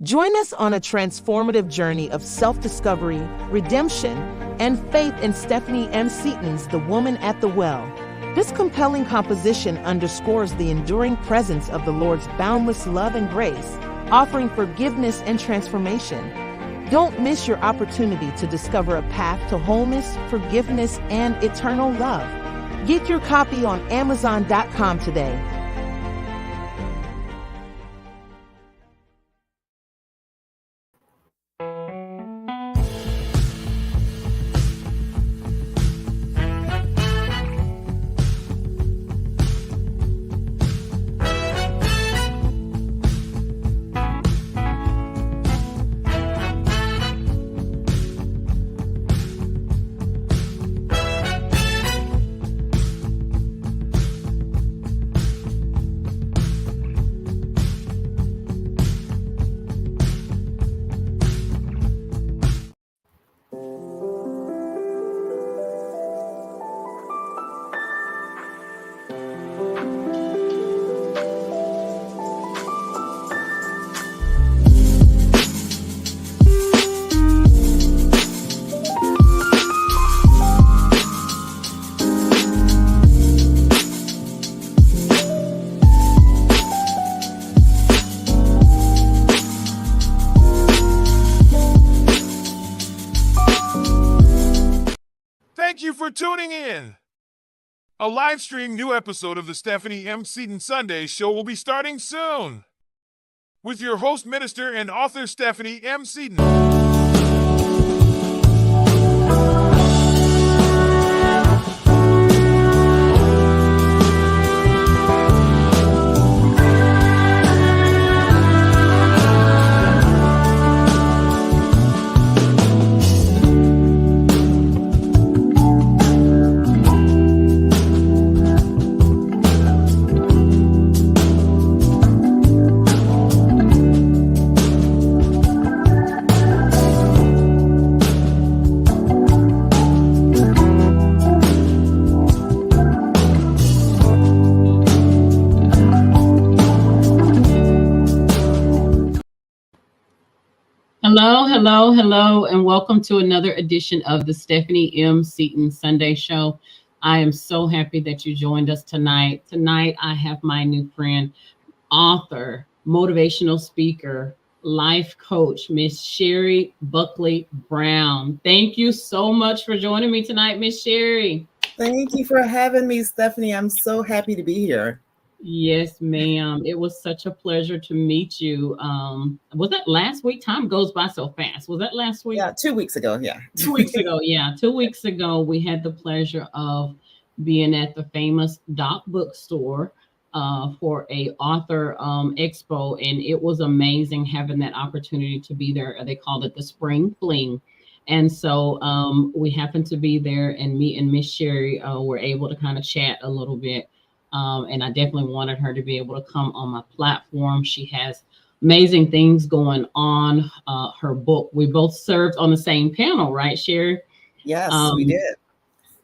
Join us on a transformative journey of self-discovery, redemption, and faith in Stephanie M. Seaton's The Woman at the Well. This compelling composition underscores the enduring presence of the Lord's boundless love and grace, offering forgiveness and transformation. Don't miss your opportunity to discover a path to wholeness, forgiveness, and eternal love. Get your copy on Amazon.com today. Thank you for tuning in. A live stream new episode of the Stephanie M. Seaton Sunday Show will be starting soon. With your host, minister, and author Stephanie M. Seaton. Hello, and welcome to another edition of the Stephanie M. Seaton Sunday Show. I am so happy that you joined us tonight. Tonight, I have my new friend, author, motivational speaker, life coach, Miss Sherry Buckley Brown. Thank you so much for joining me tonight, Miss Sherry. Thank you for having me, Stephanie. I'm so happy to be here. Yes, ma'am. It was such a pleasure to meet you. Was that last week? Time goes by so fast. Was that last week? Yeah, 2 weeks ago. Yeah. 2 weeks ago. Yeah. 2 weeks ago, we had the pleasure of being at the famous Doc Bookstore for a author expo. And it was amazing having that opportunity to be there. They called it the Spring Fling. And so we happened to be there, and me and Miss Sherry were able to kind of chat a little bit. And I definitely wanted her to be able to come on my platform. She has amazing things going on. Her book, we both served on the same panel, right, Sherry? Yes, we did.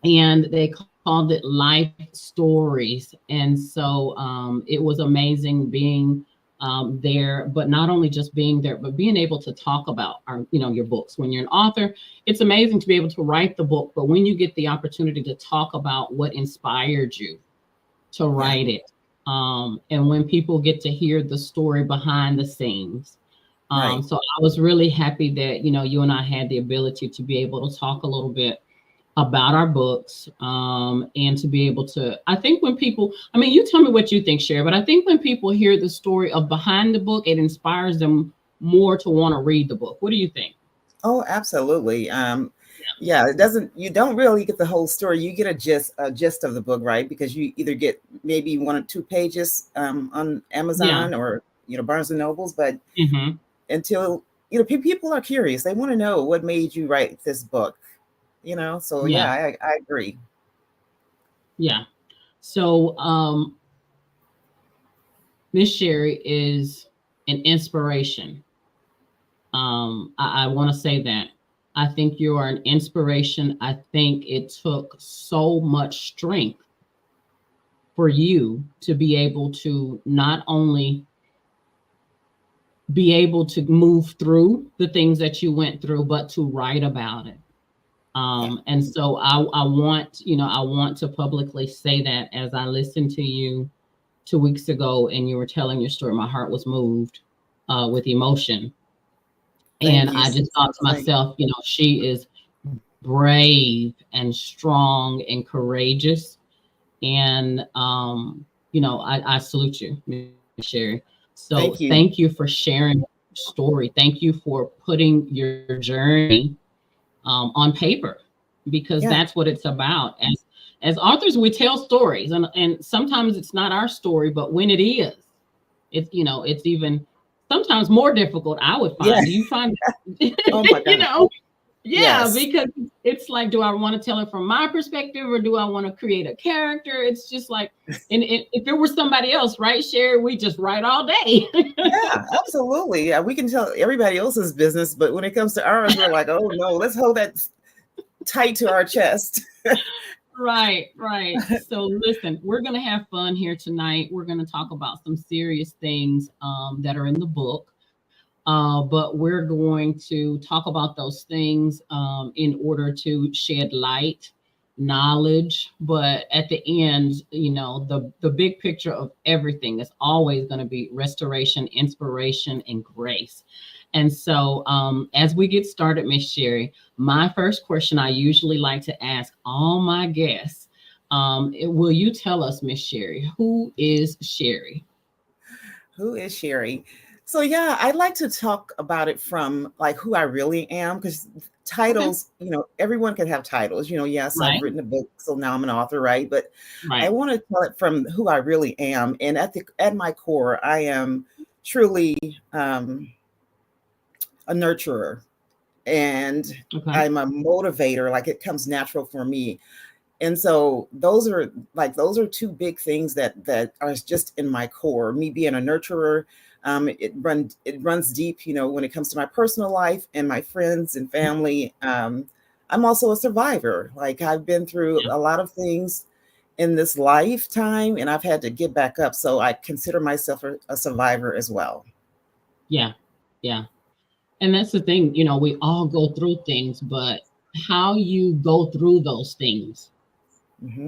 And they called it Life Stories. And so it was amazing being there, but not only just being there, but being able to talk about your books. When you're an author, it's amazing to be able to write the book, but when you get the opportunity to talk about what inspired you to write it. And when people get to hear the story behind the scenes. Right. So I was really happy that, you and I had the ability to be able to talk a little bit about our books and to be able to, I think when people, you tell me what you think, Sherry, but I think when people hear the story of behind the book, it inspires them more to want to read the book. What do you think? Oh, absolutely. Yeah, you don't really get the whole story. You get a gist of the book, right? Because you either get maybe 1 or 2 pages on Amazon or, Barnes and Nobles, but until, people are curious. They want to know what made you write this book, So I agree. Yeah. So Miss Sherry is an inspiration. I want to say that. I think you are an inspiration. I think it took so much strength for you to be able to not only be able to move through the things that you went through, but to write about it. And so I want, I want to publicly say that as I listened to you 2 weeks ago and you were telling your story, my heart was moved with emotion. And Thank you. I just thought to myself, she is brave and strong and courageous. And, I salute you, Ms. Sherry. So thank you for sharing your story. Thank you for putting your journey on paper, because that's what it's about. As authors, we tell stories, and sometimes it's not our story, but when it is, it's even sometimes more difficult, I would find. Do you find oh my God. Because it's like, do I want to tell it from my perspective, or do I want to create a character? It's just like, and if it were somebody else, right, Sherry, we just write all day. Yeah, absolutely. Yeah, we can tell everybody else's business, but when it comes to ours, we're like, oh no, let's hold that tight to our chest. Right. So listen, we're going to have fun here tonight. We're going to talk about some serious things that are in the book. But we're going to talk about those things in order to shed light, knowledge. But at the end, the big picture of everything is always going to be restoration, inspiration, and grace. And so as we get started, Miss Sherry, my first question I usually like to ask all my guests, will you tell us, Miss Sherry, who is Sherry? Who is Sherry? So yeah, I'd like to talk about it from like who I really am, because titles, everyone can have titles. Yes, I've written a book, so now I'm an author, right? But I want to tell it from who I really am. And at my core, I am truly a nurturer, and I'm a motivator. Like, it comes natural for me. And so those are two big things that are just in my core. Me being a nurturer, it runs deep, when it comes to my personal life and my friends and family. I'm also a survivor. Like, I've been through a lot of things in this lifetime, and I've had to get back up. So I consider myself a survivor as well. Yeah. And that's the thing, we all go through things, but how you go through those things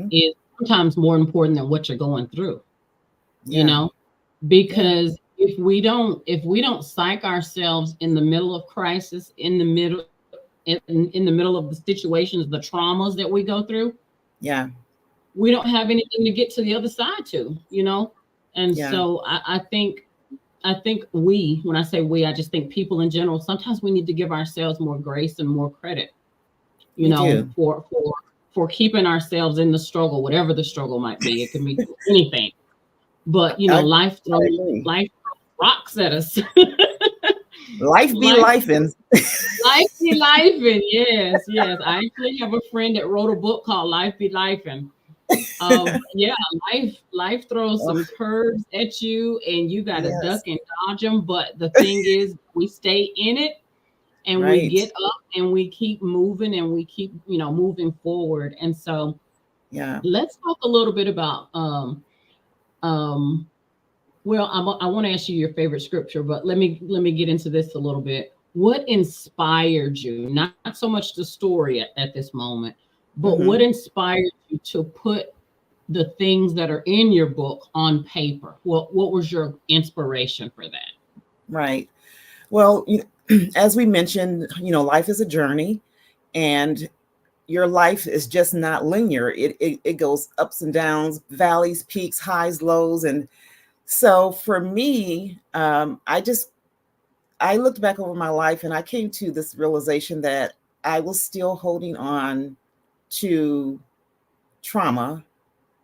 is sometimes more important than what you're going through, because if we don't psych ourselves in the middle of crisis, in the middle of the situations, the traumas that we go through, we don't have anything to get to the other side to, and so I think when I say we, I just think people in general, sometimes we need to give ourselves more grace and more credit, for keeping ourselves in the struggle, whatever the struggle might be. It can be anything, but life throws rocks at us. Life be lifing. Life be lifing. Yes. I actually have a friend that wrote a book called Life Be Lifing. Life throws some curves at you, and you got to duck and dodge them. But the thing is, we stay in it, and we get up, and we keep moving, and we keep, moving forward. And so, let's talk a little bit about. Well, I want to ask you your favorite scripture, but let me get into this a little bit. What inspired you? Not so much the story at this moment, but what inspired you to put the things that are in your book on paper? What was your inspiration for that? Right. Well, as we mentioned, life is a journey, and your life is just not linear. It goes ups and downs, valleys, peaks, highs, lows. And so for me, I looked back over my life, and I came to this realization that I was still holding on to trauma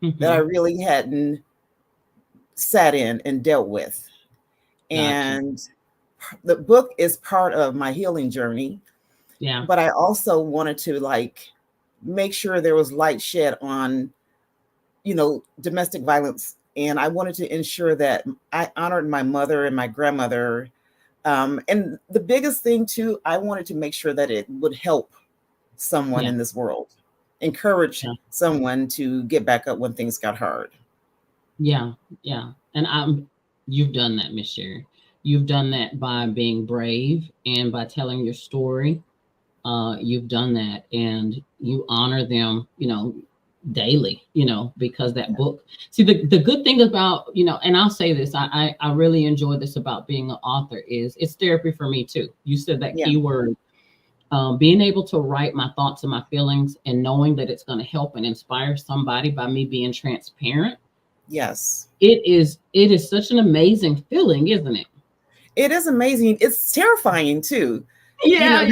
that I really hadn't sat in and dealt with. Gotcha. And the book is part of my healing journey. Yeah. But I also wanted to make sure there was light shed on, domestic violence. And I wanted to ensure that I honored my mother and my grandmother. And the biggest thing too, I wanted to make sure that it would help someone in this world, encourage someone to get back up when things got hard. Yeah. And you've done that, Miss Sherry. you've done that by being brave and by telling your story. You've done that, and you honor them, daily, because that book. See, the good thing about, and I'll say this, I really enjoy this about being an author is it's therapy for me too. You said that key word. Being able to write my thoughts and my feelings and knowing that it's going to help and inspire somebody by me being transparent. Yes. It is such an amazing feeling, isn't it? It is amazing. It's terrifying too. Yeah,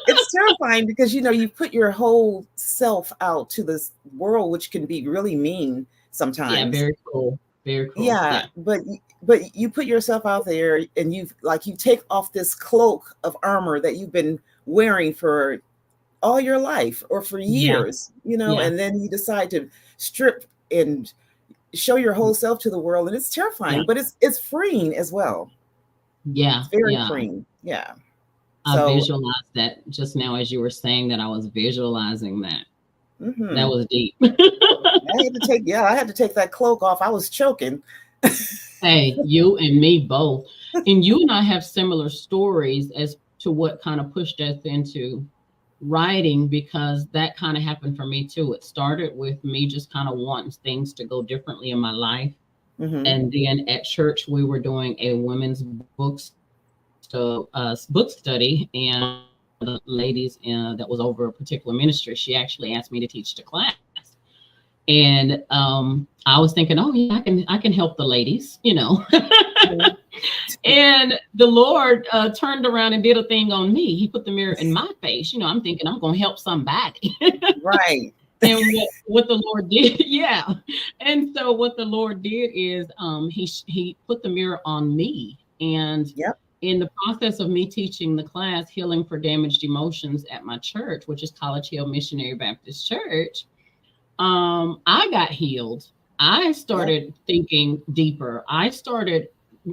It's terrifying because, you put your whole self out to this world, which can be really mean sometimes. Yeah, very cool. Very cool. Yeah. But you put yourself out there and you take off this cloak of armor that you've been wearing for all your life or for years, and then you decide to strip and show your whole self to the world, and it's terrifying, but it's freeing as well. Yeah. It's very freeing. Yeah. I visualized that just now as you were saying that. I was visualizing that. Mm-hmm. That was deep. I had to take that cloak off. I was choking. Hey, you and me both. And you and I have similar stories as to what kind of pushed us into writing, because that kind of happened for me too. It started with me just kind of wanting things to go differently in my life. Mm-hmm. And then at church, we were doing a women's book study, and the ladies that was over a particular ministry, she actually asked me to teach the class. And I was thinking, oh yeah, I can help the ladies, And the Lord turned around and did a thing on me. He put the mirror in my face. I'm thinking I'm going to help somebody. Right. And what the Lord did, yeah. And so what the Lord did is he put the mirror on me. And in the process of me teaching the class, Healing for Damaged Emotions at my church, which is College Hill Missionary Baptist Church, I got healed. I started thinking deeper. I started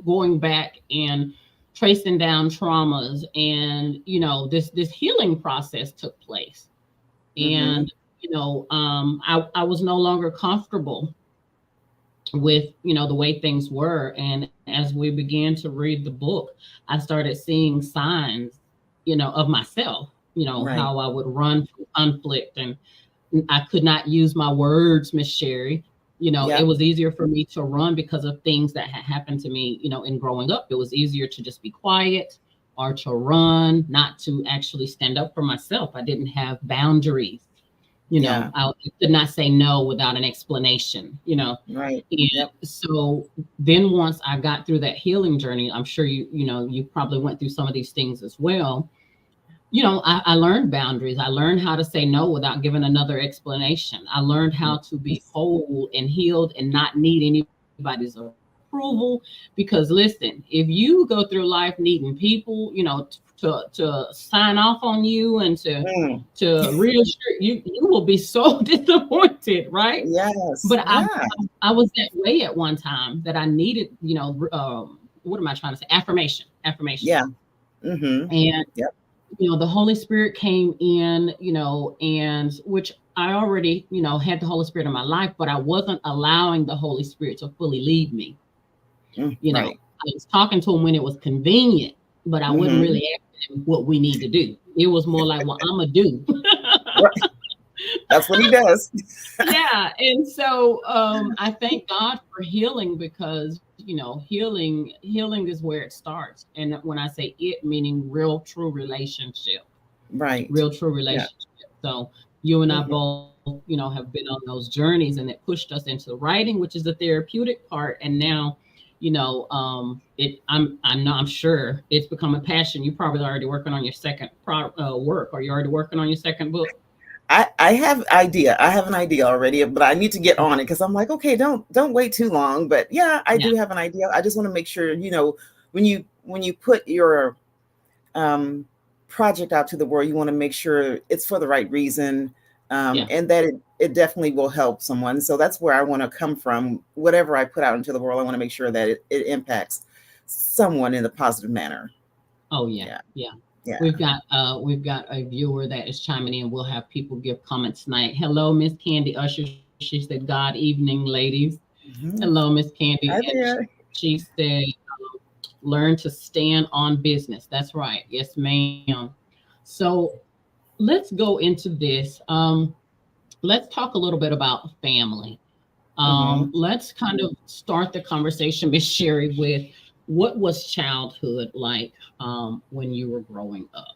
going back and tracing down traumas, and this healing process took place. Mm-hmm. And I was no longer comfortable with the way things were. And as we began to read the book, I started seeing signs of myself, how I would run from conflict, and I could not use my words, Miss Sherry. It was easier for me to run because of things that had happened to me, in growing up. It was easier to just be quiet or to run, not to actually stand up for myself. I didn't have boundaries. I could not say no without an explanation, Right. And so then once I got through that healing journey, I'm sure you probably went through some of these things as well. I learned boundaries. I learned how to say no without giving another explanation. I learned how to be whole and healed and not need anybody's approval. Because listen, if you go through life needing people, to sign off on you and to reassure you, you will be so disappointed, right? Yes. But I was that way at one time, that I needed, what am I trying to say? Affirmation. Yeah. Mm-hmm. And the Holy Spirit came in, and which I already, had the Holy Spirit in my life, but I wasn't allowing the Holy Spirit to fully lead me. I was talking to him when it was convenient, but I wasn't really asking him what we need to do. It was more like, well, I'm a do. That's what he does. Yeah. And so I thank God for healing, because, healing is where it starts. And when I say it, meaning real, true relationship. Right. Real, true relationship. Yeah. So you and I both, have been on those journeys, and it pushed us into writing, which is the therapeutic part. And now, I'm sure it's become a passion. You're probably already working on your second work. Are you already working on your second book? I have an idea already, but I need to get on it, because I'm like, okay, don't wait too long. But I do have an idea. I just want to make sure, when you put your project out to the world, you want to make sure it's for the right reason, and that it definitely will help someone. So that's where I want to come from. Whatever I put out into the world, I want to make sure that it impacts someone in a positive manner. Oh yeah. Yeah. We've got a viewer that is chiming in. We'll have people give comments tonight. Hello, Miss Candy Usher. She said, "God evening, ladies." Mm-hmm. Hello, Miss Candy. Hi there. She said, learn to stand on business. That's right. Yes, ma'am. So let's go into this. Let's talk a little bit about family. Mm-hmm. Let's kind of start the conversation, Miss Sherry, with what was childhood like when you were growing up?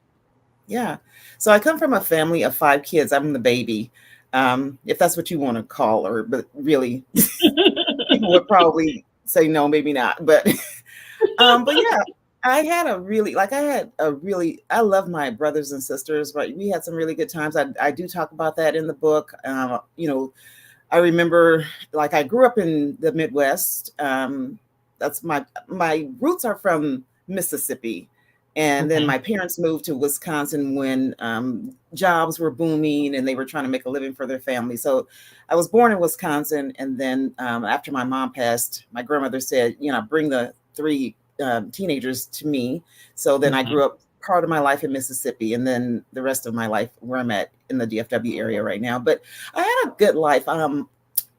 Yeah. So I come from a family of 5 kids. I'm the baby, if that's what you want to call her, but really, people would probably say no, maybe not. But yeah, I love my brothers and sisters, right? We had some really good times. I do talk about that in the book. I remember, like, I grew up in the Midwest. That's my roots are from Mississippi. And then Okay. my parents moved to Wisconsin when jobs were booming and they were trying to make a living for their family. So I was born in Wisconsin. And then after my mom passed, my grandmother said, bring the 3 teenagers to me. So then I Okay. grew up part of my life in Mississippi, and then the rest of my life where I'm at in the DFW area right now. But I had a good life. Me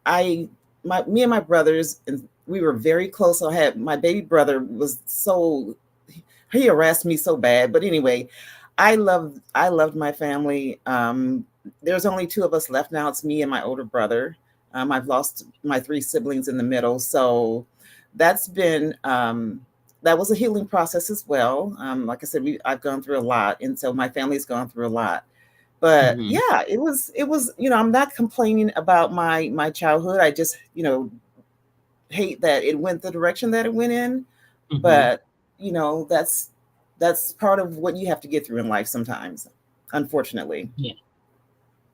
and my brothers, and we were very close. I had my baby brother he harassed me so bad. But anyway, I loved my family. There's only 2 of us left now. It's me and my older brother. I've lost my 3 siblings in the middle. So that's been that was a healing process as well. Like I said, I've gone through a lot, and so my family's gone through a lot. But Hmm. yeah, it was. I'm not complaining about my childhood. I just hate that it went the direction that it went in. Hmm. But that's part of what you have to get through in life sometimes, unfortunately. Yeah.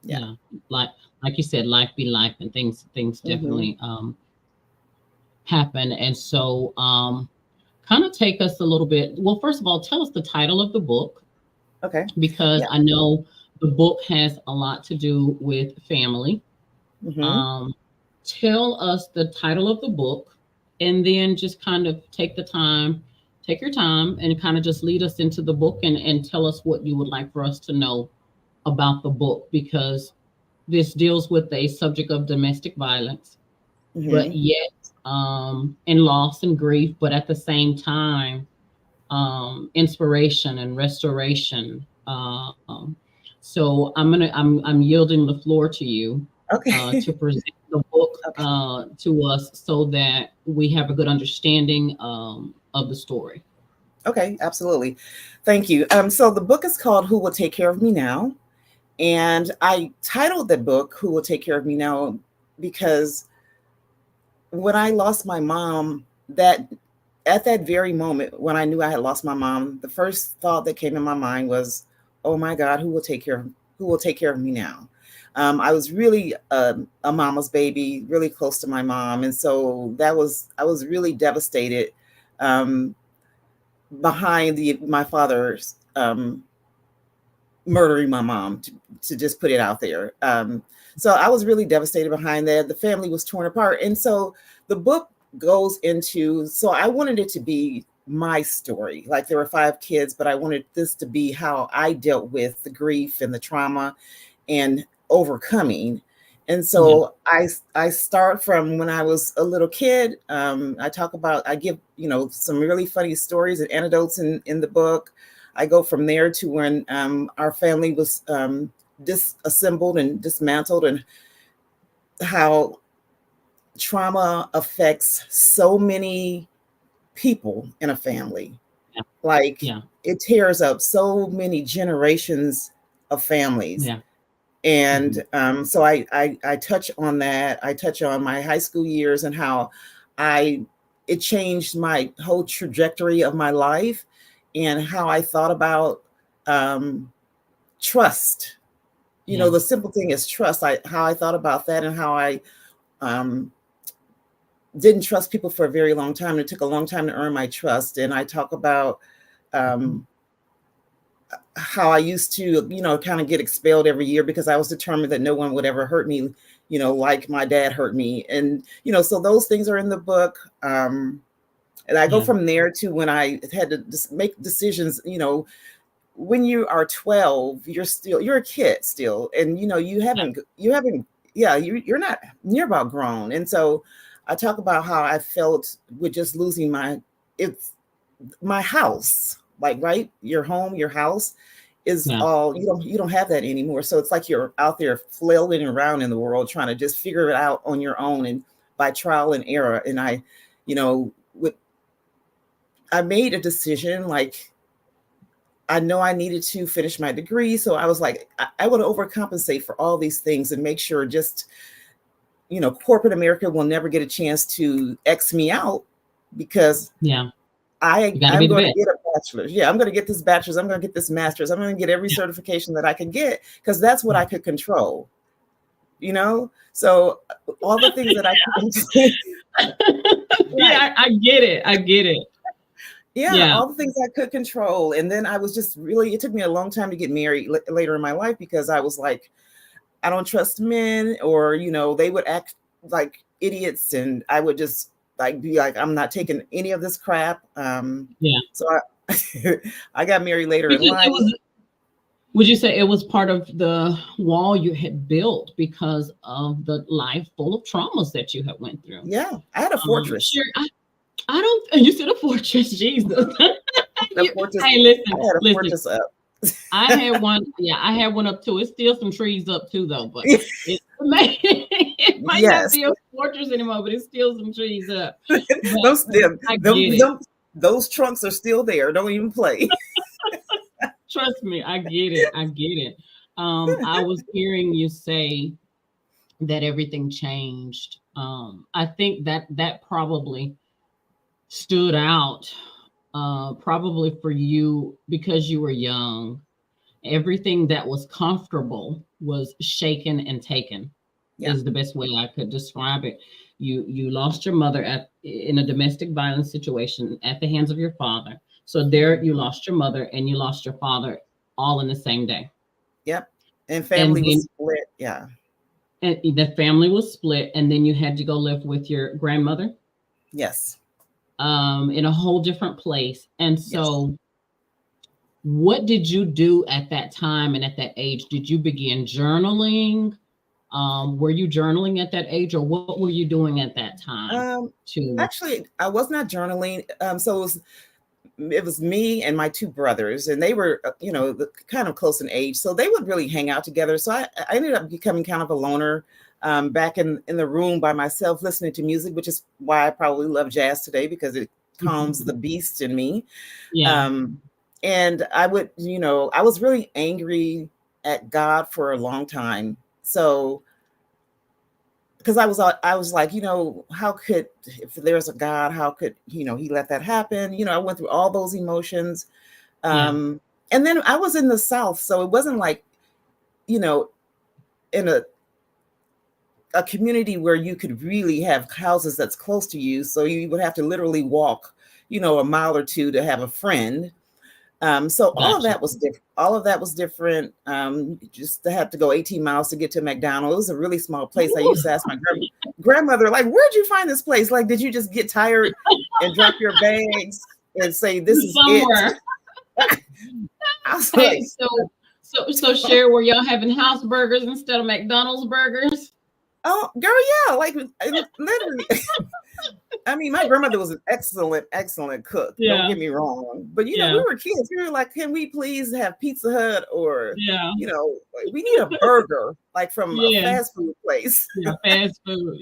Yeah. Yeah. Like like you said, life be life, and things Hmm. definitely happen. And so kind of take us a little bit. Well, first of all, tell us the title of the book, Okay. because Yeah. I know the book has a lot to do with family. Hmm. Um, tell us the title of the book, and then just kind of take your time, and kind of just lead us into the book, and tell us what you would like for us to know about the book, because this deals with a subject of domestic violence, but Hmm. yet and loss and grief, but at the same time inspiration and restoration. So I'm yielding the floor to you Okay. to present the book Okay. to us, so that we have a good understanding of the story. Okay. Absolutely. Thank you. So the book is called "Who Will Take Care of Me Now," and I titled the book "Who Will Take Care of Me Now" because when I lost my mom, that at that very moment when I knew I had lost my mom, the first thought that came in my mind was, "Oh my God, who will take care of me now?" I was really a mama's baby, really close to my mom, and so I was really devastated um, behind my father's murdering my mom, to just put it out there. So I was really devastated behind that. The family was torn apart. And so the book goes into, so I wanted it to be my story. Like, there were 5 kids, but I wanted this to be how I dealt with the grief and the trauma and overcoming. And Yeah. so I start from when I was a little kid. I give, some really funny stories and anecdotes in the book. I go from there to when our family was disassembled and dismantled, and how trauma affects so many people in a family. Yeah. Like, Yeah. it tears up so many generations of families. Yeah. Hmm. And so I touch on that. I touch on my high school years and how I it changed my whole trajectory of my life, and how I thought about um, trust. Yeah. The simple thing is trust. How I thought about that, and how I um, didn't trust people for a very long time. It took a long time to earn my trust. And I talk about Mhm. um, how I used to, kind of get expelled every year because I was determined that no one would ever hurt me, like my dad hurt me. And, so those things are in the book. And I go Yeah. from there to when I had to just make decisions. When you are 12, you're a kid still. And, Yeah. yeah, you're not near about grown. And so I talk about how I felt with just losing it's my house, like, right, your home, your house is all, you don't have that anymore. So it's like you're out there flailing around in the world trying to just figure it out on your own and by trial and error. And I, you know, I made a decision, like, I know I needed to finish my degree. So I was like, I would overcompensate for all these things and make sure just, you know, corporate America will never get a chance to X me out, because I'm going to get a bachelor's. Yeah, I'm going to get this bachelor's. I'm going to get this master's. I'm going to get every certification that I can get, because that's what I could control, you know? So all the things that I could I get it. I get it. Yeah, all the things I could control. And then I was just really, it took me a long time to get married later in my life, because I was like, I don't trust men, or, you know, they would act like idiots, and I would just like be like, I'm not taking any of this crap. So I got married later in life. Would you say it was part of the wall you had built because of the life full of traumas that you had went through? Yeah, I had a fortress. Sure, I don't. You said a fortress, Jesus. Fortress, hey, listen. I had a fortress up. I had one. Yeah, I had one up too. It's still some trees up too, though. But it might not be a fortress anymore, but it's still some trees up. Those trunks are still there. Don't even play. Trust me, I get it. I get it. I was hearing you say that everything changed. I think that probably stood out, probably for you because you were young. Everything that was comfortable was shaken and taken. Is the best way I could describe it. You lost your mother in a domestic violence situation at the hands of your father. So there you lost your mother and you lost your father all in the same day. Yep. And family was split. Yeah. And the family was split. And then you had to go live with your grandmother. Yes. In a whole different place. And so what did you do at that time and at that age? Did you begin journaling? Were you journaling at that age, or what were you doing at that time? Actually, I was not journaling. So it was me and my two brothers, and they were, you know, kind of close in age. So they would really hang out together. So I ended up becoming kind of a loner, back in the room by myself, listening to music, which is why I probably love jazz today, because it calms the beast in me. And I would, you know, I was really angry at God for a long time. So, because I was like, you know, how could, if there's a God, how could, you know, he let that happen? You know, I went through all those emotions. And then I was in the South. So it wasn't like, you know, in a community where you could really have houses that's close to you. So you would have to literally walk, you know, a mile or two to have a friend. So all of that was different. All of that was different. Just to have to go 18 miles to get to McDonald's. It was a really small place. I used to ask my grandmother, like, where'd you find this place? Like, did you just get tired and drop your bags and say, this is somewhere? It? I was like, so Sherry, were y'all having house burgers instead of McDonald's burgers? Oh, girl, yeah, like literally. I mean, my grandmother was an excellent cook. Don't get me wrong. But, you know, we were kids. We were like, can we please have Pizza Hut, or, you know, we need a burger, like from a fast food place. Fast food.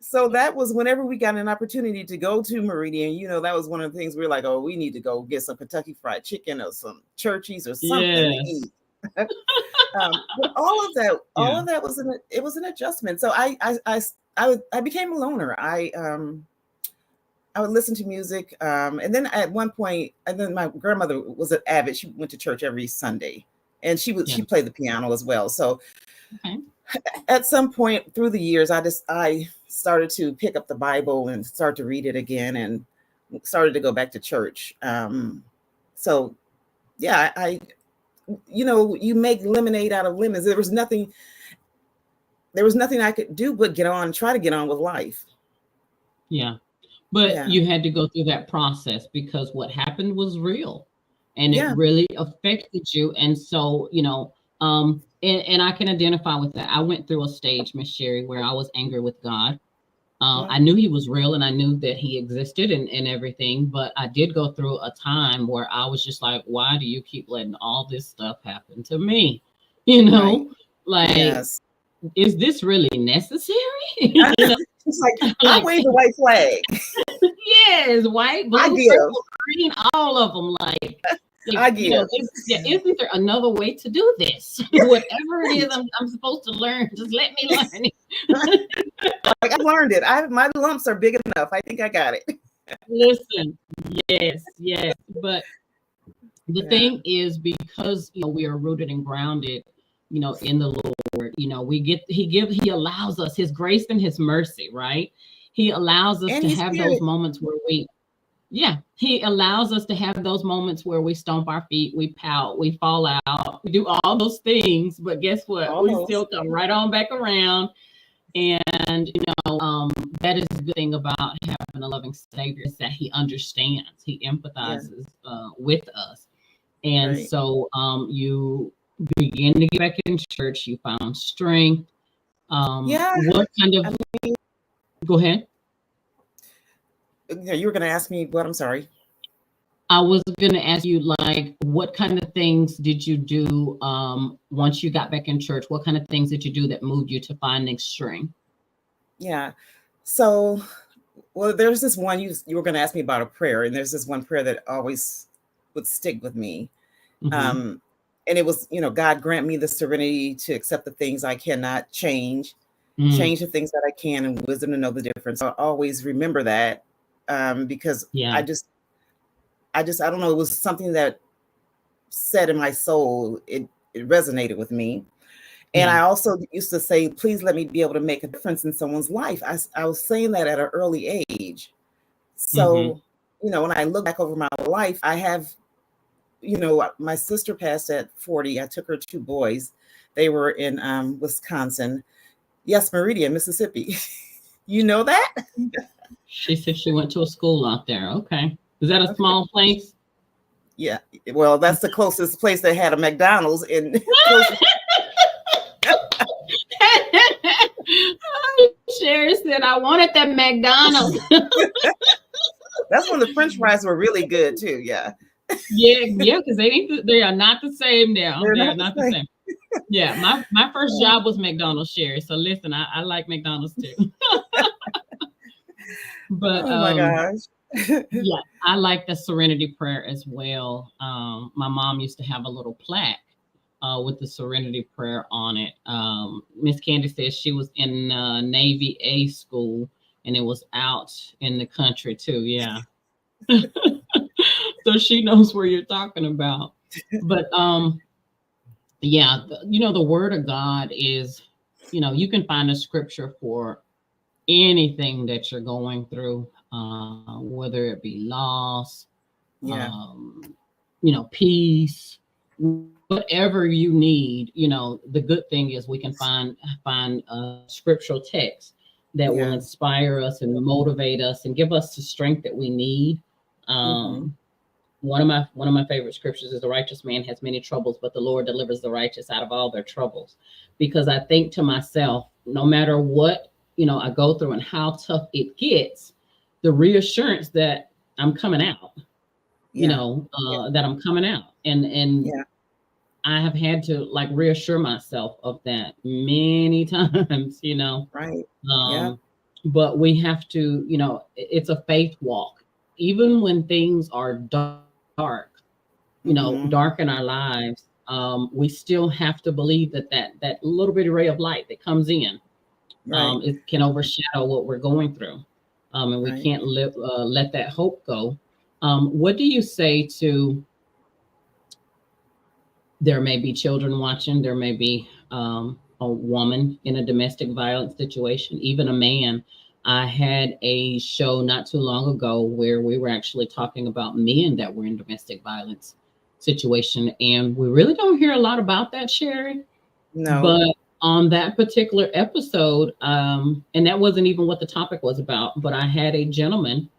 So that was whenever we got an opportunity to go to Meridian, you know, that was one of the things we were like, oh, we need to go get some Kentucky Fried Chicken or some Churchies or something to eat. But all of that was an adjustment. So I became a loner. I would listen to music, and then at one point, and then my grandmother was an avid. She went to church every Sunday, and she played the piano as well. So at some point through the years, I started to pick up the Bible and start to read it again, and started to go back to church. So yeah, you know, you make lemonade out of lemons. There was nothing I could do but try to get on with life. But you had to go through that process because what happened was real, and it really affected you. And so, you know, and I can identify with that. I went through a stage, Miss Sherry, where I was angry with God. I knew he was real and I knew that he existed and everything, but I did go through a time where I was just like, why do you keep letting all this stuff happen to me? You know, like, yes. Is this really necessary? You know? It's like, I wave the white flag. Yes, white, blue, purple, green, all of them. Like I give. You know, isn't there another way to do this? Whatever it is I'm supposed to learn, just let me learn it. Like, I learned it. My lumps are big enough. I think I got it. Listen, yes. But the thing is, because we are rooted and grounded, in the Lord, he allows us his grace and his mercy, right? He allows us to have those moments where he allows us to have those moments where we stomp our feet, we pout, we fall out, we do all those things. But guess what? We still come right on back around. And, that is the good thing about having a loving Savior, is that he understands, he empathizes with us. And so you begin to get back in church, you found strength. What kind of, go ahead. You were going to ask me what? I'm sorry. I was going to ask you, like, what kind of things did you do once you got back in church? What kind of things did you do that moved you to finding strength? Yeah. So, well, there's this one, you were going to ask me about a prayer, and there's this one prayer that always would stick with me. Mm-hmm. And it was, God grant me the serenity to accept the things I cannot change, change the things that I can, and wisdom to know the difference. I always remember that because I don't know, it was something that said in my soul, it resonated with me. And I also used to say, please let me be able to make a difference in someone's life. I was saying that at an early age. So, when I look back over my life, I have, my sister passed at 40. I took her 2 boys. They were in Wisconsin. Yes, Meridian, Mississippi. You know that? She said she went to a school out there. Okay. Is that a small place? Yeah. Well, that's the closest place that had a McDonald's in. Sherry said, I wanted that McDonald's. That's when the French fries were really good too. Yeah. Yeah, because they are not the same now. They're not the same. Yeah, my first job was McDonald's, Sherry. So listen, I like McDonald's too. But oh my gosh. Yeah, I like the serenity prayer as well. My mom used to have a little plaque with the serenity prayer on it. Miss Candy says she was in Navy A school, and it was out in the country too. Yeah. So she knows where you're talking about. But yeah, the word of God is, you can find a scripture for anything that you're going through, whether it be loss, peace, whatever you need. The good thing is we can find a scriptural text that will inspire us and motivate us and give us the strength that we need. One of my favorite scriptures is, the righteous man has many troubles, but the Lord delivers the righteous out of all their troubles. Because I think to myself, no matter what I go through and how tough it gets, the reassurance that I'm coming out, that I'm coming out, and I have had to reassure myself of that many times, Right. But we have to, it's a faith walk, even when things are dark, dark in our lives. We still have to believe that little bitty ray of light that comes in, it can overshadow what we're going through. And we can't let that hope go. What do you say to, there may be children watching, there may be a woman in a domestic violence situation, even a man. I had a show not too long ago where we were actually talking about men that were in domestic violence situation. And we really don't hear a lot about that, Sherry. No. But on that particular episode, and that wasn't even what the topic was about, but I had a gentleman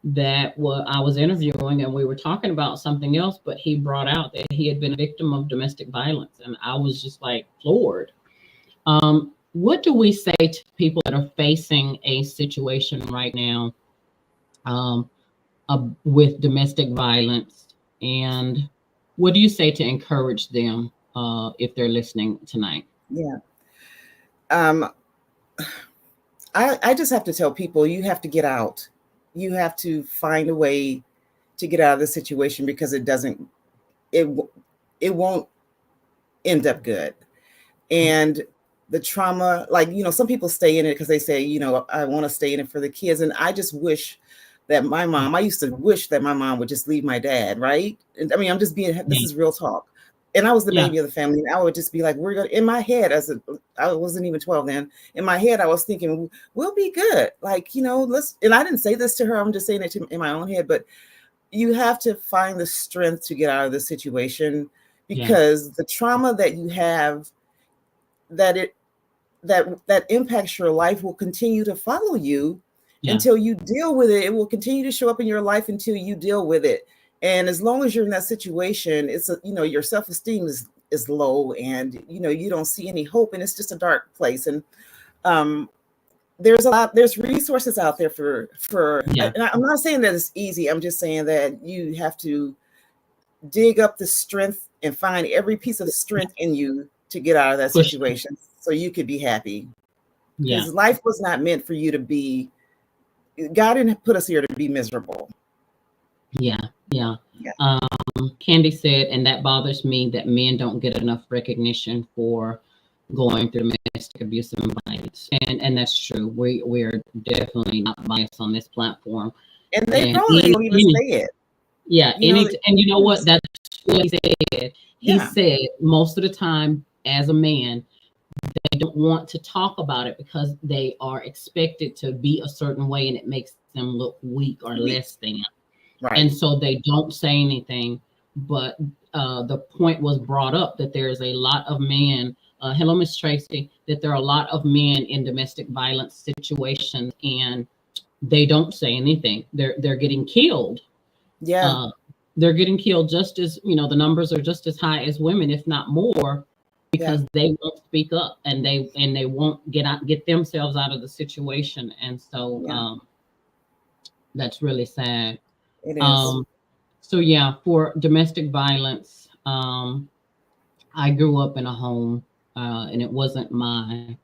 that I was interviewing, and we were talking about something else, but he brought out that he had been a victim of domestic violence. And I was just floored. what do we say to people that are facing a situation right now with domestic violence? And what do you say to encourage them if they're listening tonight? Yeah. I just have to tell people, you have to get out. You have to find a way to get out of the situation, because it won't end up good. And the trauma, like, some people stay in it because they say, I want to stay in it for the kids. And I just wish that I used to wish that my mom would just leave my dad, right? And I mean, this is real talk. And I was the baby of the family. And I would just be like, in my head, I wasn't even 12 then. In my head, I was thinking, we'll be good. Like, and I didn't say this to her. I'm just saying it in my own head. But you have to find the strength to get out of the situation, because the trauma that you have, that impacts your life, will continue to follow you until you deal with it. It will continue to show up in your life until you deal with it. And as long as you're in that situation, your self-esteem is low, and you don't see any hope, and it's just a dark place. And there's resources out there for and I'm not saying that it's easy. I'm just saying that you have to dig up the strength and find every piece of strength in you to get out of that situation, so you could be happy. Because life was not meant for you to be. God didn't put us here to be miserable. Candy said, and that bothers me, that men don't get enough recognition for going through domestic abuse and violence. And that's true. We're definitely not biased on this platform. And they probably don't even say it. And you know what? That's what he said. He said most of the time, as a man, they don't want to talk about it because they are expected to be a certain way, and it makes them look weak or less than. Right. And so they don't say anything. But the point was brought up that there is a lot of men. Hello, Miss Tracy. That there are a lot of men in domestic violence situations, and they don't say anything. They're getting killed. They're getting killed just as, the numbers are just as high as women, if not more, because they won't speak up, and they won't get themselves out of the situation. And so that's really sad. It is. So for domestic violence, I grew up in a home, and it wasn't my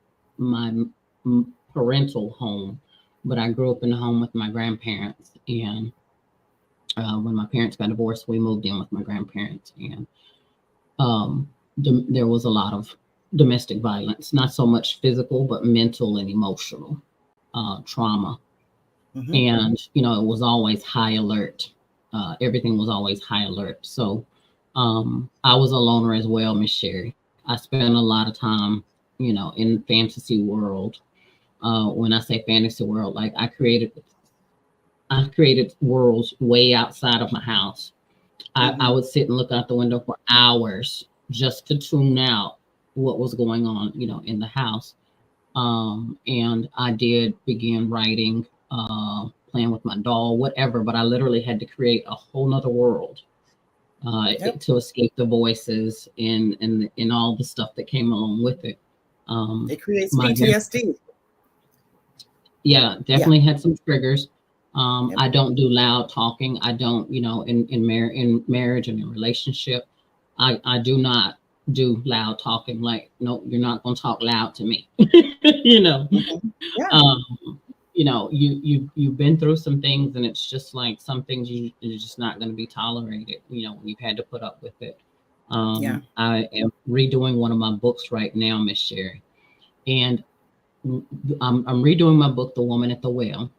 parental home, but I grew up in a home with my grandparents. And when my parents got divorced, we moved in with my grandparents, and there was a lot of domestic violence, not so much physical, but mental and emotional trauma. Mm-hmm. And, it was always high alert. Everything was always high alert. So I was a loner as well, Miss Sherry. I spent a lot of time, in fantasy world. When I say fantasy world, like I created worlds way outside of my house. Mm-hmm. I would sit and look out the window for hours just to tune out what was going on, in the house. And I did begin writing, playing with my doll, whatever, but I literally had to create a whole nother world to escape the voices and all the stuff that came along with it. It creates PTSD. Definitely had some triggers. I don't do loud talking. I don't, in marriage and in relationship, I do not do loud talking. Like, no, you're not going to talk loud to me. Mm-hmm. You've been through some things, and it's just like some things you're just not going to be tolerated, when you've had to put up with it. I am redoing one of my books right now, Miss Sherry, and I'm redoing my book, The Woman at the Well.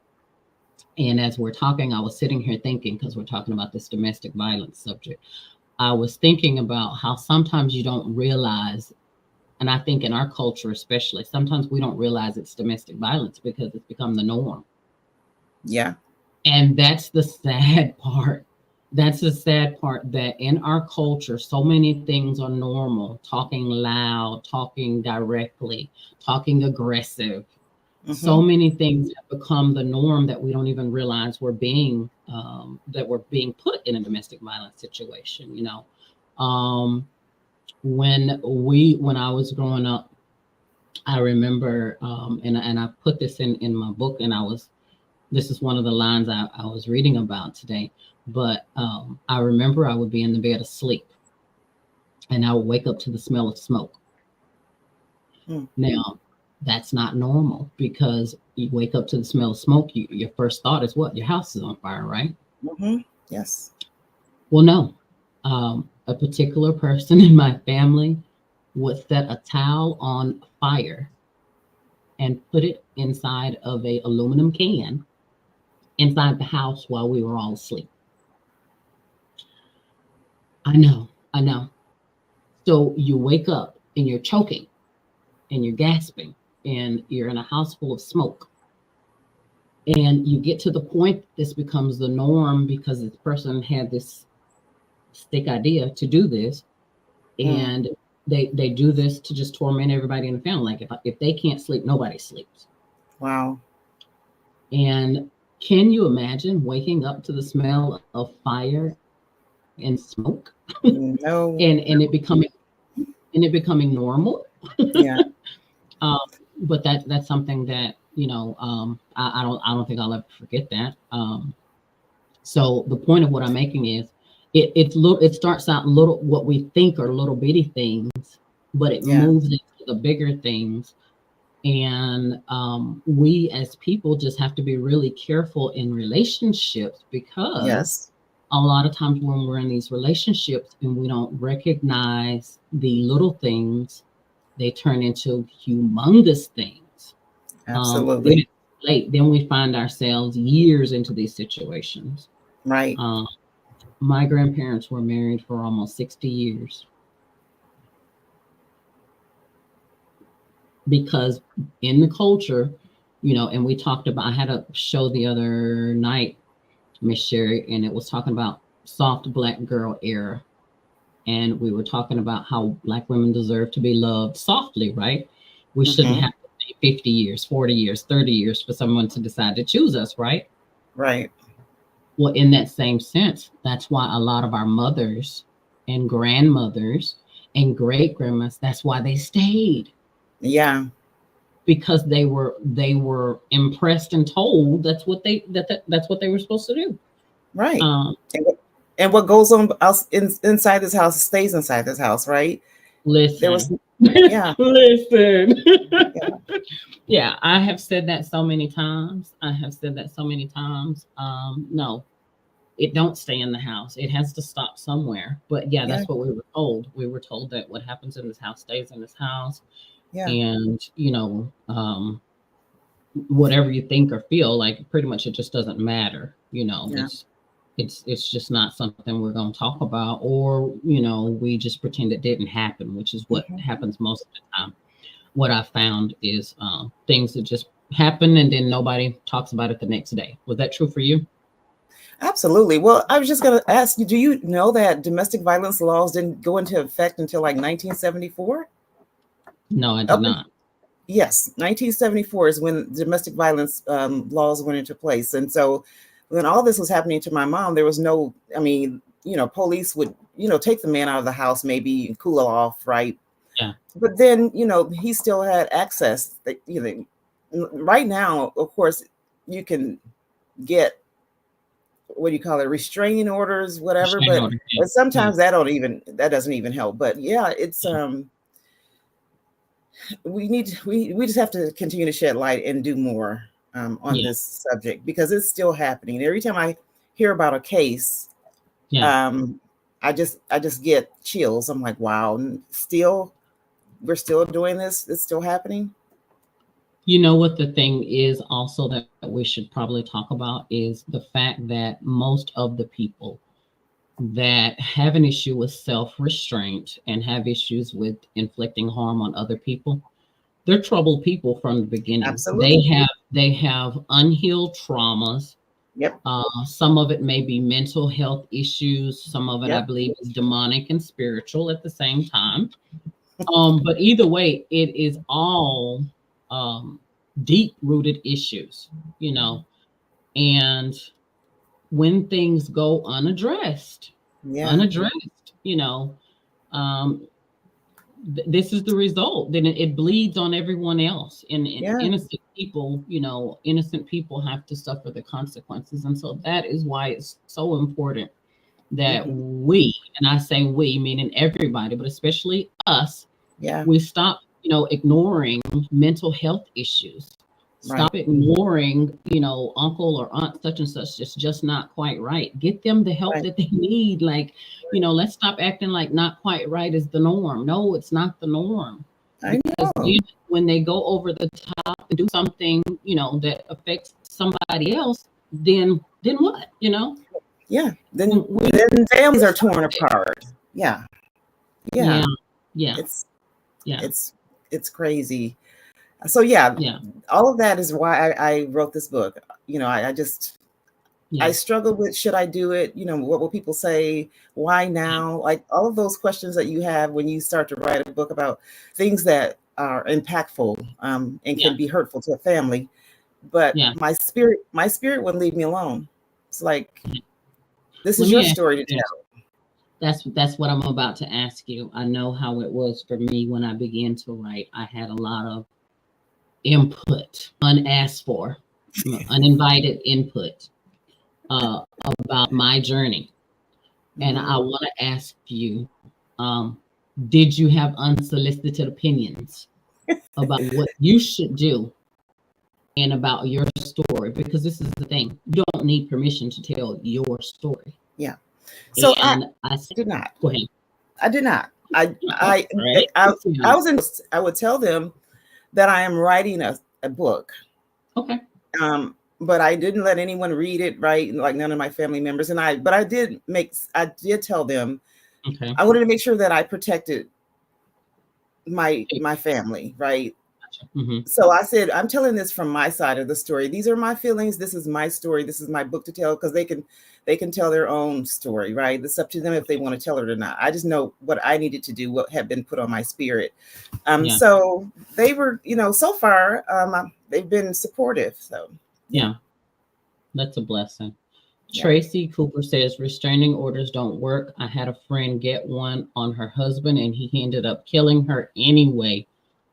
And as we're talking, I was sitting here thinking, because we're talking about this domestic violence subject, I was thinking about how sometimes you don't realize, and I think in our culture especially, sometimes we don't realize it's domestic violence because it's become the norm. Yeah. And that's the sad part. That's the sad part, that in our culture, so many things are normal. Talking loud, talking directly, talking aggressive. Mm-hmm. So many things have become the norm that we don't even realize we're being put in a domestic violence situation. When I was growing up, I remember, and I put this in my book, and this is one of the lines I was reading about today. But I remember I would be in the bed asleep, and I would wake up to the smell of smoke. Now, that's not normal, because you wake up to the smell of smoke. Your first thought is what? Your house is on fire, right? Yes. Well, no. A particular person in my family would set a towel on fire and put it inside of a aluminum can inside the house while we were all asleep. I know. So you wake up and you're choking and you're gasping and you're in a house full of smoke. And you get to the point this becomes the norm, because this person had this sick idea to do this. And they do this to just torment everybody in the family. Like if they can't sleep, nobody sleeps. Wow. And can you imagine waking up to the smell of fire and smoke? No. and it becoming normal. Yeah. But that's something that, I don't think I'll ever forget that. So the point of what I'm making is it starts out little, what we think are little bitty things, but it moves into the bigger things. And we as people just have to be really careful in relationships, because a lot of times when we're in these relationships and we don't recognize the little things, they turn into humongous things. Absolutely. Then we find ourselves years into these situations. Right. My grandparents were married for almost 60 years. Because in the culture, and we talked about, I had a show the other night, Miss Sherry, and it was talking about soft Black girl era. And we were talking about how Black women deserve to be loved softly, right? We shouldn't have to wait 50 years, 40 years, 30 years for someone to decide to choose us, right? Right. Well, in that same sense, that's why a lot of our mothers and grandmothers and great grandmas, that's why they stayed. Yeah. Because they were impressed and told that's what they were supposed to do. Right. And what goes on inside this house stays inside this house, right? Listen. Yeah. Listen. Yeah, I have said that so many times. No, it don't stay in the house. It has to stop somewhere. But yeah, that's what we were told. We were told that what happens in this house stays in this house. Yeah. And whatever you think or feel, like pretty much it just doesn't matter. It's just not something we're going to talk about, or we just pretend it didn't happen, which is what happens most of the time. What I found is things that just happen and then nobody talks about it the next day. Was that true for you? Absolutely. Well, I was just going to ask you, do you know that domestic violence laws didn't go into effect until like 1974? No, I did not. Yes, 1974 is when domestic violence laws went into place. And so when all this was happening to my mom, there was no, police would, take the man out of the house, maybe cool off, right? Yeah. But then, he still had access. Right now, of course, you can get, what do you call it, restraining orders, whatever. But sometimes that doesn't even help. But yeah, it's we just have to continue to shed light and do more on this subject, because it's still happening. Every time I hear about a case, I just get chills. I'm like, wow, we're still doing this. It's still happening. You know what the thing is also that we should probably talk about is the fact that most of the people that have an issue with self-restraint and have issues with inflicting harm on other people, they're troubled people from the beginning. Absolutely. They have unhealed traumas. Yep. Some of it may be mental health issues. Some of it, I believe, is demonic and spiritual at the same time. But either way, it is all deep-rooted issues, and when things go unaddressed, this is the result. Then it bleeds on everyone else, and Yeah. innocent people, innocent people have to suffer the consequences. And so that is why it's so important that we, and I say we, meaning everybody, but especially us, Yeah. we stop, ignoring mental health issues. Stop ignoring, uncle or aunt such and such is just not quite right. Get them the help that they need. Like, let's stop acting like not quite right is the norm. No, it's not the norm. I Because know. when they go over the top and do something, that affects somebody else, then what, Yeah. Then families are torn apart. Yeah. Yeah. Yeah. It's crazy. So yeah, all of that is why I wrote this book. I struggled with, should I do it? What will people say? Why now? Like all of those questions that you have when you start to write a book about things that are impactful and can be hurtful to a family. But my spirit wouldn't leave me alone. It's like, this is your story to tell. That's what I'm about to ask you. I know how it was for me when I began to write. I had a lot of input, unasked for, uninvited input about my journey. And I want to ask you, did you have unsolicited opinions about what you should do and about your story? Because this is the thing, you don't need permission to tell your story. Yeah. So I did not. Go ahead. I did not. I would tell them that I am writing a book. Okay. But I didn't let anyone read it, right? Like none of my family members. But I did tell them, okay, I wanted to make sure that I protected my family, right? Mm-hmm. So I said, I'm telling this from my side of the story. These are my feelings. This is my story. This is my book to tell, because they can tell their own story, right? It's up to them if they want to tell it or not. I just know what I needed to do, what had been put on my spirit. So they were, so far, they've been supportive. So yeah, that's a blessing. Yeah. Tracy Cooper says restraining orders don't work. I had a friend get one on her husband, and he ended up killing her anyway.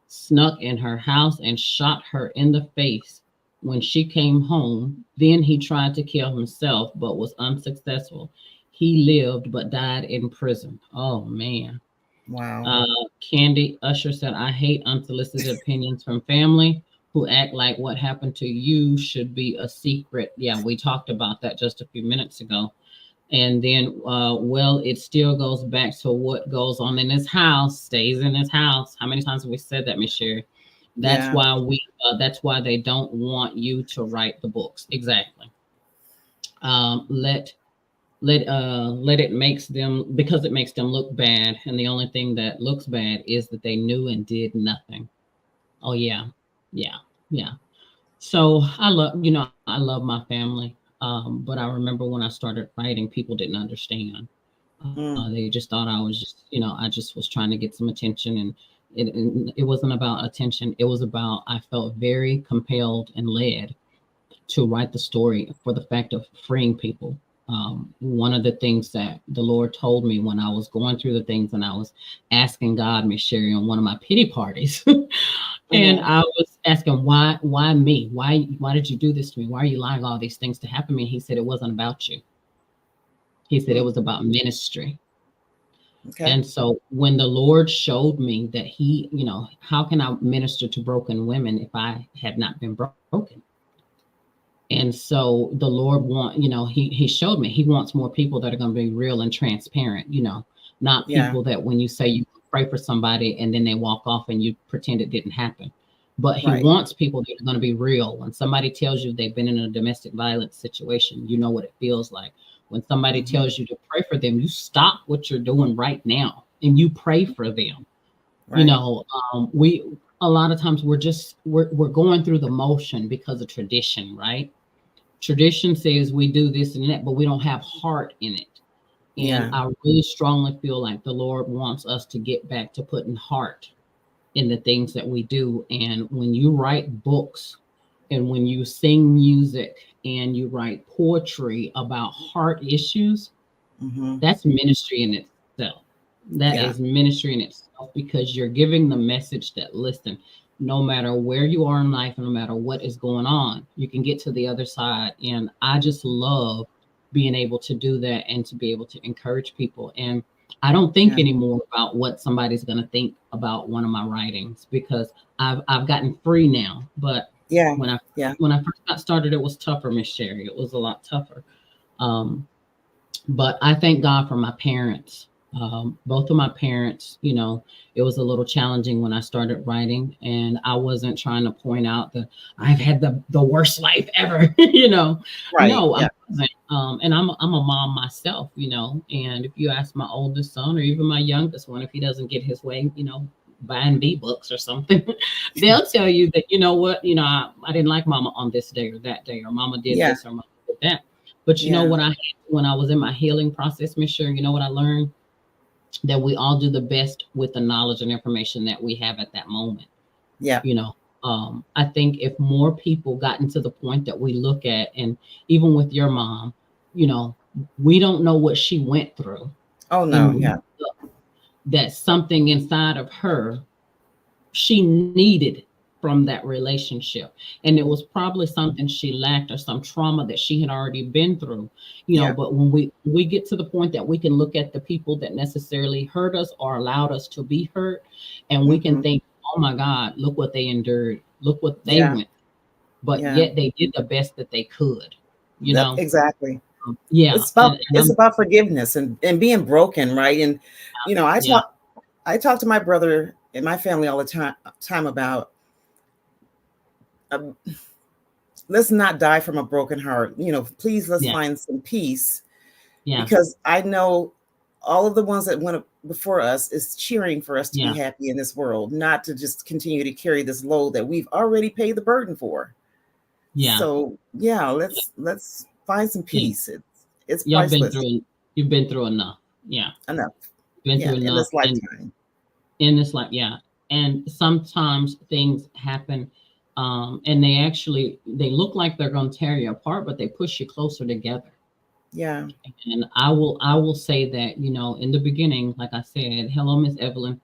Snuck in her house and shot her in the face when she came home. Then he tried to kill himself, but was unsuccessful. He lived, but died in prison. Oh, man. Wow. Candy Usher said, I hate unsolicited opinions from family who act like what happened to you should be a secret. Yeah, we talked about that just a few minutes ago. And then, it still goes back to what goes on in his house stays in his house. How many times have we said that, Miss Sherry? That's why that's why they don't want you to write the books. Exactly. Let it makes them, because it makes them look bad. And the only thing that looks bad is that they knew and did nothing. Oh yeah. So I love my family. But I remember when I started writing, people didn't understand. They just thought I was just, I just was trying to get some attention, and it wasn't about attention. It was about, I felt very compelled and led to write the story for the fact of freeing people. One of the things that the Lord told me when I was going through the things and I was asking God, Miss Sherry, on one of my pity parties, and I was asking, why me? Why did you do this to me? Why are you allowing all these things to happen to me? He said, it wasn't about you. He said, it was about ministry. Okay. And so when the Lord showed me that he, how can I minister to broken women if I had not been broken? And so the Lord he showed me he wants more people that are going to be real and transparent, not people that when you say you pray for somebody and then they walk off and you pretend it didn't happen. But he wants people that are going to be real. When somebody tells you they've been in a domestic violence situation, you know what it feels like. When somebody tells you to pray for them, you stop what you're doing right now and you pray for them. Right. A lot of times we're going through the motion because of tradition, right? Tradition says we do this and that, but we don't have heart in it. And I really strongly feel like the Lord wants us to get back to putting heart in the things that we do. And when you write books and when you sing music and you write poetry about heart issues, that's ministry in itself. That is ministry in itself, because you're giving the message that, listen, no matter where you are in life, and no matter what is going on, you can get to the other side. And I just love being able to do that and to be able to encourage people. And I don't think anymore about what somebody's going to think about one of my writings, because I've gotten free now. But when I first got started, it was tougher, Miss Sherry. It was a lot tougher. But I thank God for my parents. Both of my parents, you know, it was a little challenging when I started writing, and I wasn't trying to point out that I've had the worst life ever, you know. Right. No, I wasn't. And I'm a mom myself, you know. And if you ask my oldest son, or even my youngest one, if he doesn't get his way, you know, buying B books or something, they'll tell you that, you know what, you know, I didn't like Mama on this day or that day, or Mama did this or Mama did that. But you know what I had when I was in my healing process, Miss Sherry, you know what I learned? That we all do the best with the knowledge and information that we have at that moment. Yeah. You know, I think if more people gotten to the point that we look at, and even with your mom, you know, we don't know what she went through. Oh, no. Yeah. That something inside of her, she needed from that relationship, and it was probably something she lacked, or some trauma that she had already been through, you know. But when we get to the point that we can look at the people that necessarily hurt us or allowed us to be hurt, and we can think, oh my God, look what they endured, look what they went, but yet they did the best that they could, you know. Exactly. It's about forgiveness and being broken, right? And you know, I talk to my brother and my family all the time about let's not die from a broken heart. You know, please, let's find some peace. Because I know all of the ones that went before us is cheering for us to be happy in this world, not to just continue to carry this load that we've already paid the burden for. So let's find some peace. It's priceless. You've been through enough. Enough. Been through enough in this lifetime. In this life, and sometimes things happen, and they look like they're going to tear you apart, but they push you closer together. And I will say that, you know, in the beginning, like I said, hello, Miss Evelyn,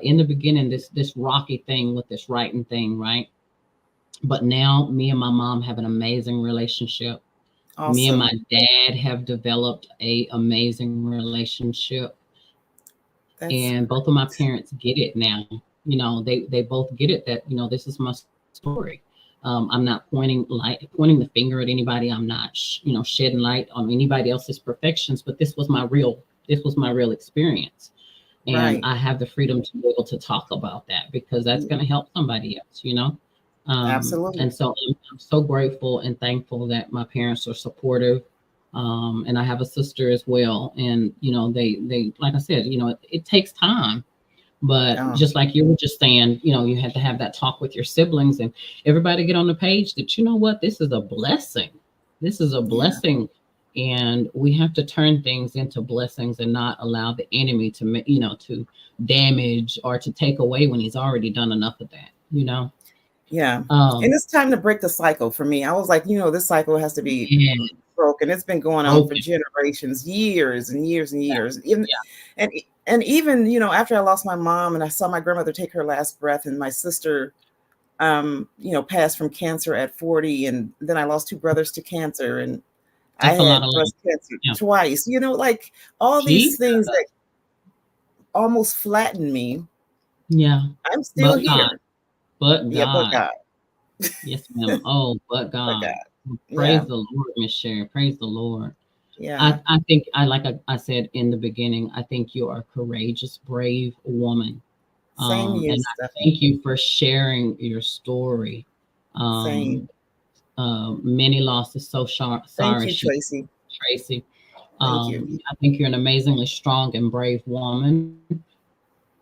in the beginning, this rocky thing with this writing thing, right? But now me and my mom have an amazing relationship. Awesome. Me and my dad have developed a amazing relationship. And both of my parents get it now. You know, they both get it that, you know, this is my story. I'm not pointing the finger at anybody. I'm not, you know, shedding light on anybody else's perfections, but this was my real experience. And I have the freedom to be able to talk about that, because that's going to help somebody else, you know? Absolutely. And so I'm so grateful and thankful that my parents are supportive. And I have a sister as well. And, you know, they, like I said, you know, it takes time, but just like you were just saying, you know, you have to have that talk with your siblings and everybody get on the page that, you know what, this is a blessing. This is a blessing. And we have to turn things into blessings and not allow the enemy to, you know, to damage or to take away when he's already done enough of that, you know? And it's time to break the cycle for me. I was like, you know, this cycle has to be broken. It's been going on for generations, years and years and years. And even, you know, after I lost my mom and I saw my grandmother take her last breath, and my sister, you know, passed from cancer at 40. And then I lost two brothers to cancer, and I had breast cancer twice, you know, like all these things that almost flattened me. I'm still here. But God. But God. Yes, ma'am. Oh, but God. Praise the Lord, Miss Sherry. Praise the Lord. I think like I said in the beginning, I think you are a courageous, brave woman. And I thank you for sharing your story. Many losses. So sorry. Thank you, Tracy. Thank you. I think you're an amazingly strong and brave woman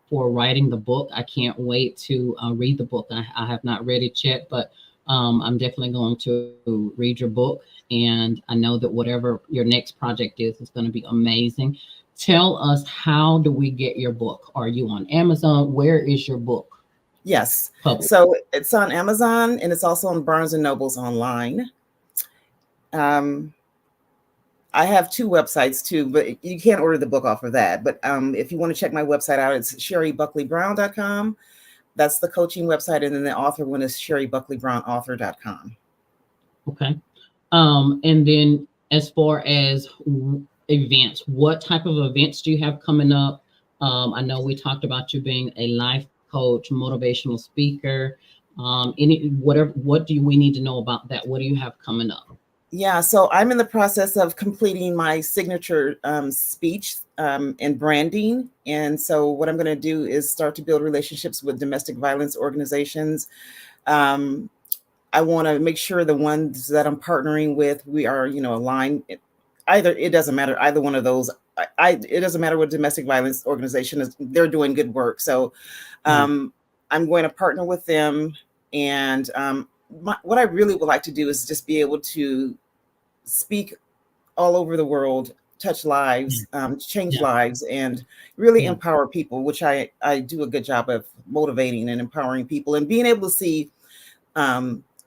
for writing the book. I can't wait to read the book. I have not read it yet, but I'm definitely going to read your book. And I know that whatever your next project is going to be amazing. Tell us, how do we get your book? Are you on Amazon? Where is your book? Yes. So it's on Amazon, and it's also on Barnes and Nobles online. I have 2 websites too, but you can't order the book off of that. But if you want to check my website out, it's sherrybuckleyBrown.com. That's the coaching website. And then the author one is sherrybuckleyBrownauthor.com. Okay. And then as far as events, what type of events do you have coming up? I know we talked about you being a life coach, motivational speaker. What do we need to know about that? What do you have coming up? Yeah, so I'm in the process of completing my signature speech and branding. And so what I'm going to do is start to build relationships with domestic violence organizations. I want to make sure the ones that I'm partnering with, we are, aligned. It doesn't matter, either one of those. It doesn't matter what domestic violence organization is, they're doing good work. So I'm going to partner with them. And what I really would like to do is just be able to speak all over the world, touch lives, change lives, and really empower people, which I do a good job of motivating and empowering people, and being able to see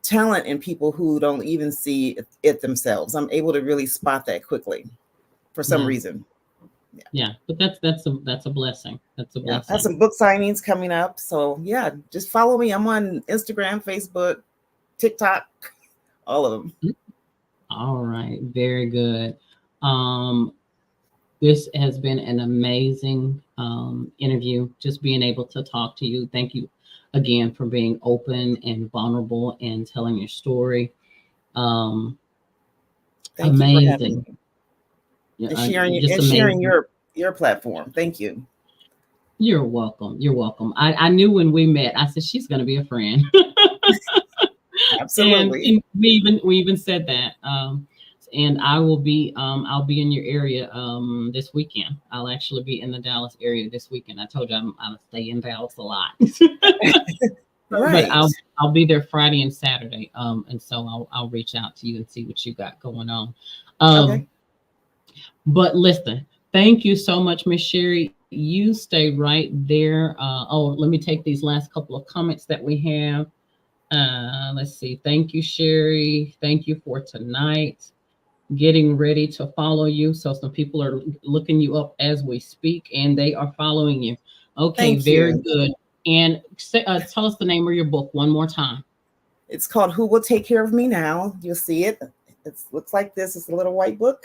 talent in people who don't even see it themselves. I'm able to really spot that quickly for some reason. Yeah, but that's a blessing. That's a blessing. I have some book signings coming up. So yeah, just follow me. I'm on Instagram, Facebook, TikTok, all of them. All right, very good. This has been an amazing interview, just being able to talk to you. Thank you again for being open and vulnerable and telling your story. Thank amazing. You for having me. And sharing your platform. Thank you. You're welcome. You're welcome. I knew when we met, I said, she's going to be a friend. Absolutely. And we even said that. And I'll be in your area this weekend. I'll actually be in the Dallas area this weekend. I told you I'll stay in Dallas a lot. Right. But I'll be there Friday and Saturday. And so I'll reach out to you and see what you got going on. Okay. But listen, thank you so much, Miss Sherry. You stay right there. Let me take these last couple of comments that we have. Let's see. Thank you, Sherry. Thank you for tonight. Getting ready to follow you. So some people are looking you up as we speak, and they are following you. Okay, very good. And tell us the name of your book one more time. It's called Who Will Take Care of Me Now? You'll see it. It looks like this. It's a little white book.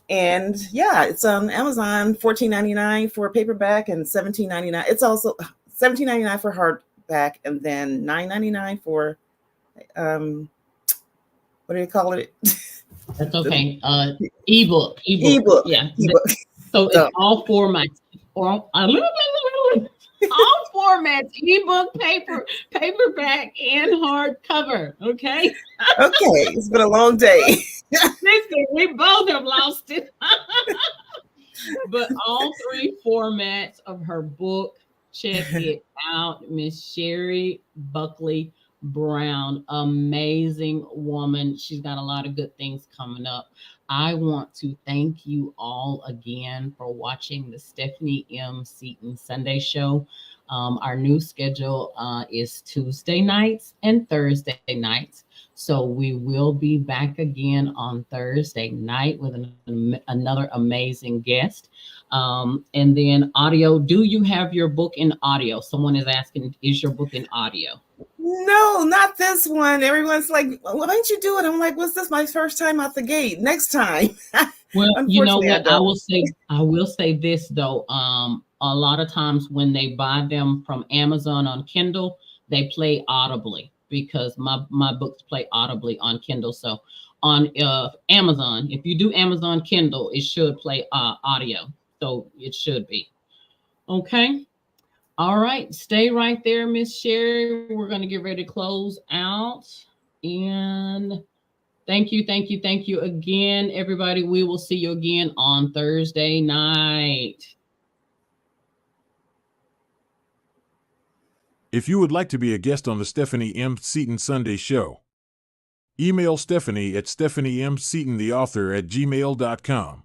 And yeah, it's on Amazon, $14.99 for paperback and $17.99. It's also $17.99 for hardback, and then $9.99 for what do you call it? That's okay. Ebook. Yeah. Ebook. So it's all formats. All formats: ebook, paperback, and hardcover. Okay. Okay. It's been a long day. Listen, we both have lost it. But all 3 formats of her book, check it out. Miss Sherry Buckley Brown, amazing woman. She's got a lot of good things coming up. I want to thank you all again for watching the Stephanie M. Seaton Sunday Show. Our new schedule is Tuesday nights and Thursday nights. So we will be back again on Thursday night with another amazing guest. And then audio. Do you have your book in audio? Someone is asking, is your book in audio? No, not this one. Everyone's like, why don't you do it? I'm like, what's this? My first time out the gate. Next time. Well, you know what? I will say this though. A lot of times when they buy them from Amazon on Kindle, they play audibly, because my books play audibly on Kindle. So on Amazon, if you do Amazon Kindle, it should play audio. So it should be. Okay. All right. Stay right there, Miss Sherry. We're going to get ready to close out. And thank you again, everybody. We will see you again on Thursday night. If you would like to be a guest on the Stephanie M. Seaton Sunday Show, email Stephanie at stephaniemseatontheauthor@gmail.com.